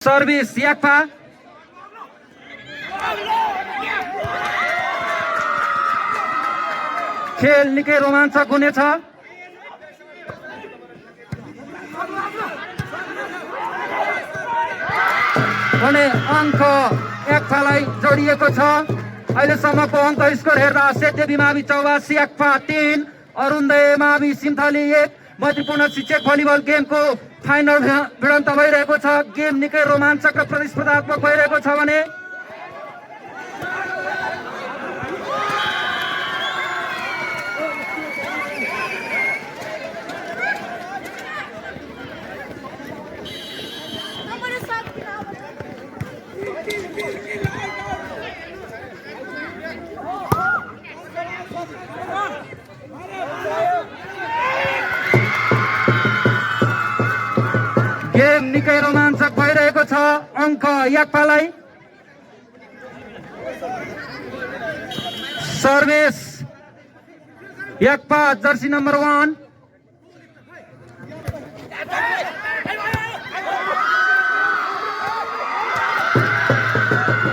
Service याक्पा खेल निकै रोमाञ्चक हुनेछ। भने अङ्क याक्पालाई जोडिएको छ। अहिलेसम्मको अङ्क स्कोर हेर्दा सेतदेवी मावि 84 याक्पा 3 अरुणोदय मावि सिन्थली 1। मैत्रीपूर्ण शिक्षक भलिबल गेमको फाइनल भिडन्त भइरहेको छ। गेम निकै रोमाञ्चक र प्रतिस्पर्धात्मक भइरहेको छ भने गेम निकै रोमाञ्चक भइरहेको छ। अङ्क याक्पालाई सर्भिस याक्पा जर्सी नम्बर 1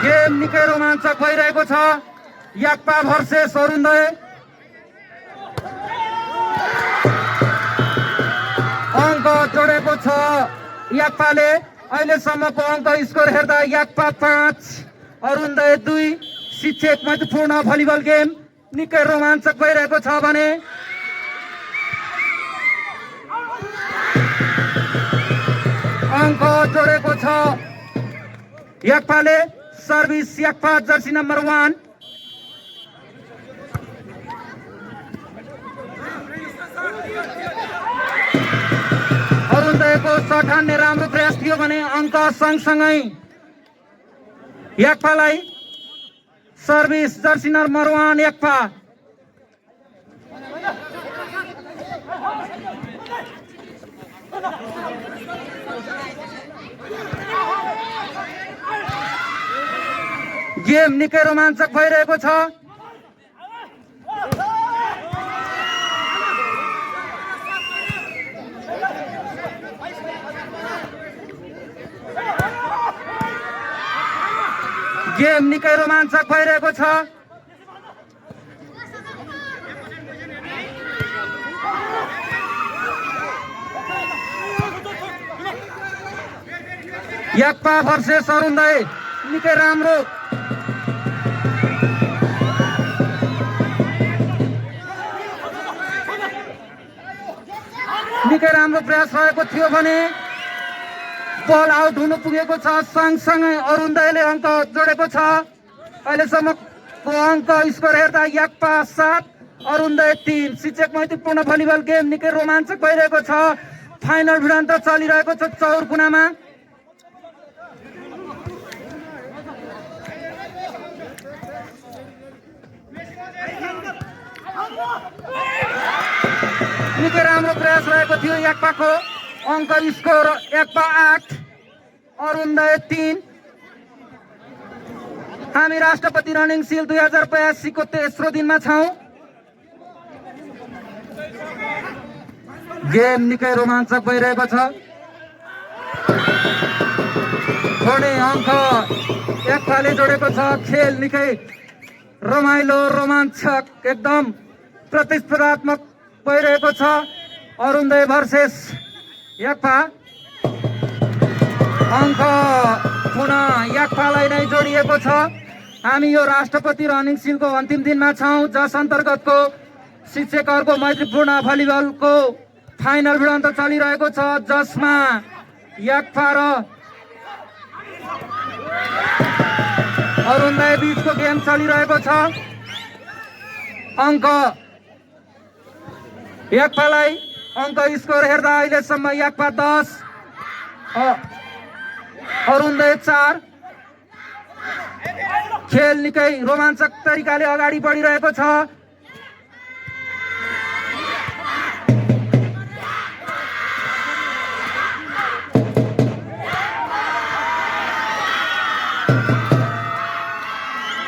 गेम निकै रोमाञ्चक भइरहेको छ। याक्पा भर्सेस अरुणोदय। अङ्क जोडेको छ याक्पाले। अहिलेसम्मको अङ्क स्कोर हेर्दा याक्पा 5 अरुणोदय 2। शिक्षक मैत्रीपूर्ण भलिबल गेम निकै रोमाञ्चक भइरहेको छ भने अङ्क जोडेको छ याक्पाले। सर्भिस याक्पा जर्सी नम्बर 1 अरुणोदयको सट हान्ने राम्रो प्रयास थियो भने अङ्क सँगसँगै याक्पालाई। सर्भिस जर्सी नम्बर 1 याक्पा गेम निकै रोमाञ्चक भइरहेको छ। गेम निकै रोमाञ्चक भइरहेको छ। याक्पा भर्सेस अरुणोदय निकै राम्रो प्रयास रहेको थियो भने बल आउट हुनु पुगेको छ। सँगसँगै अरुणोदयले अङ्क जोडेको छ। अहिलेसम्मको अङ्क स्कोर हेर्दा याक्पा 7 अरुणोदय 3। शिक्षक मैत्रीपूर्ण भलिबल गेम निकै रोमाञ्चक भइरहेको छ। फाइनल भिडन्त चलिरहेको छ चौरकुनामा। निकै राम्रो प्रयास रहेको थियो याक्पाको। अङ्क स्कोर याक्पा 8 अरुणोदय 3। हामी राष्ट्रपति रनिङ सिल 2082 को तेस्रो दिनमा छौँ। गेम निकै रोमाञ्चक भइरहेको छ। थोरै अङ्क याक्पाले जोडेको छ। खेल निकै रमाइलो रोमाञ्चक एकदम प्रतिस्पर्धात्मक भइरहेको छ। अरुणोदय भर्सेस याक्पा। अङ्क पुनः याक्पालाई नै जोडिएको छ। हामी यो राष्ट्रपति रनिङ सिलको अन्तिम दिनमा छौँ जस अन्तर्गतको शिक्षकहरूको मैत्रीपूर्ण भलिबलको फाइनल भिडन्त चलिरहेको छ जसमा याक्पा र अरुणोदय बीचको गेम चलिरहेको छ। अङ्क याक्पालाई अङ्क स्कोर हेर्दा अहिलेसम्म याक्पा 10 अरुणोदय 4। खेल निकै रोमाञ्चक तरिकाले अगाडि बढिरहेको छ।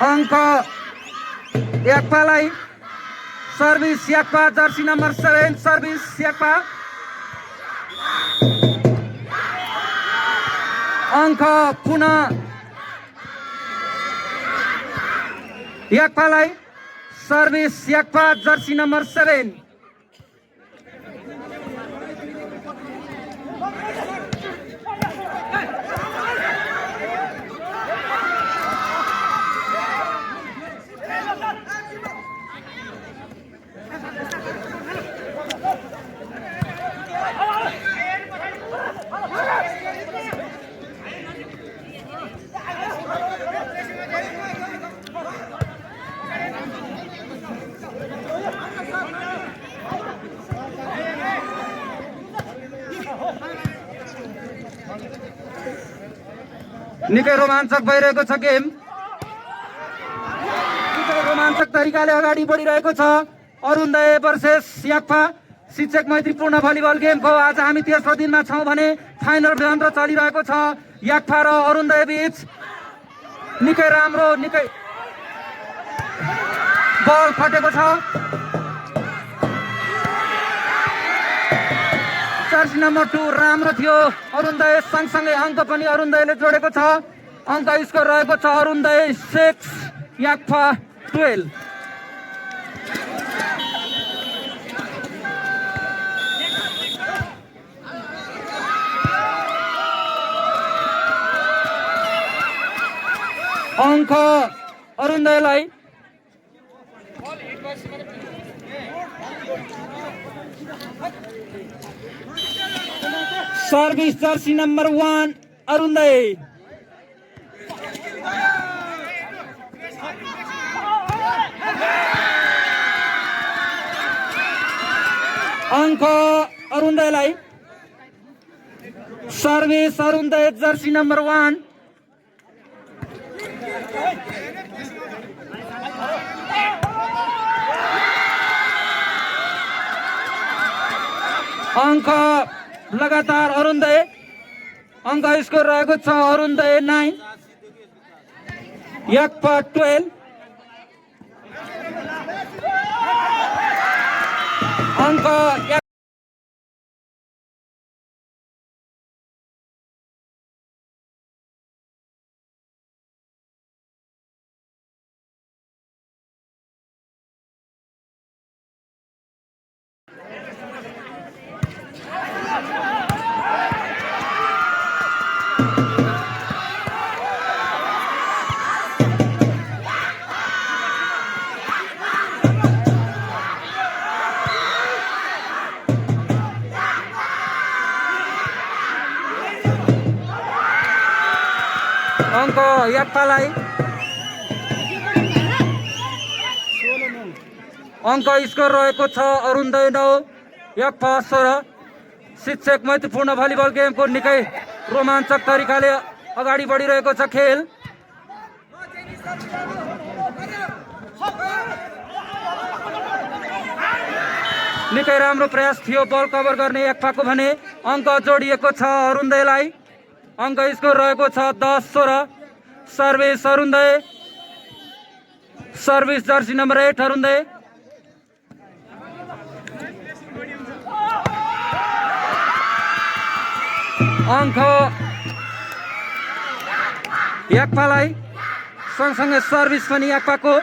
अङ्क याक्पालाई। सर्भिस याक्पा जर्सी नम्बर 7 सर्भिस याक्पा अङ्क पुनः याक्पालाई सर्भिस याक्पा जर्सी नम्बर 7 निकै रोमाञ्चक भइरहेको छ गेम निकै रोमाञ्चक तरिकाले अगाडि बढिरहेको छ अरुणोदय वर्सेस याक्पा शिक्षक मैत्रीपूर्ण भलिबल गेमको आज हामी तेस्रो दिनमा छौँ भने फाइनल राउन्ड चलिरहेको छ याक्पा र अरुणोदय बीच निकै राम्रो निकै बल फटेको छ जर्सी नम्बर 2 राम्रो थियो अरुणोदय सँगसँगै अङ्क पनि अरुणोदयले जोडेको छ अङ्क स्कोर रहेको छ अरुणोदय 6 याक्पा 12 अङ्क अरुणोदयलाई सर्भिस जर्सी नम्बर 1 अरुणोदय अङ्क अरुणोदयलाई सर्भिस अरुणोदय जर्सी नम्बर 1 अङ्क लगातार अरुणोदय अङ्क स्कोर रहेको छ अरुणोदय 9 याक्पा 12 अङ्क अङ्क याक्पालाई अङ्क स्कोर रहेको छ अरुणोदय 9 याक्पा 16 शिक्षक मैत्रीपूर्ण भलिबल गेमको निकै रोमाञ्चक तरिकाले अगाडि बढिरहेको छ खेल निकै राम्रो प्रयास थियो बल कभर गर्ने याक्पाको भने अङ्क जोडिएको छ अरुणोदयलाई अङ्क स्कोर रहेको छ 10-16 service Arunoday service Jersey number 8 Arunoday अङ्क याक्पालाई सँगसँगै सर्भिस पनि याक्पाको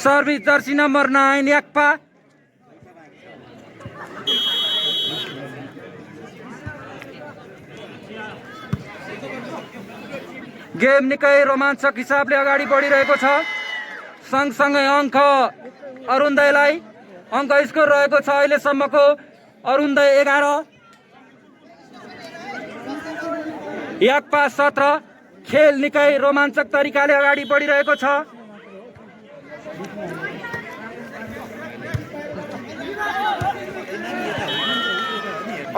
सर्भिस जर्सी नम्बर 9 याक्पा गेम निकै रोमाञ्चक हिसाबले अगाडि बढिरहेको छ सँगसँगै अङ्क अरुणोदयलाई अङ्क स्कोर रहेको छ अहिलेसम्मको अरुणोदय 11 याक्पा 17 खेल निकै रोमाञ्चक तरिकाले अगाडि बढिरहेको छ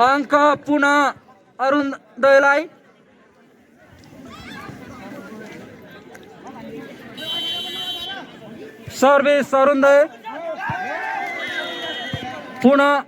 अङ्क पुनः अरुणोदयलाई सर्भिस अरुणोदय पुनः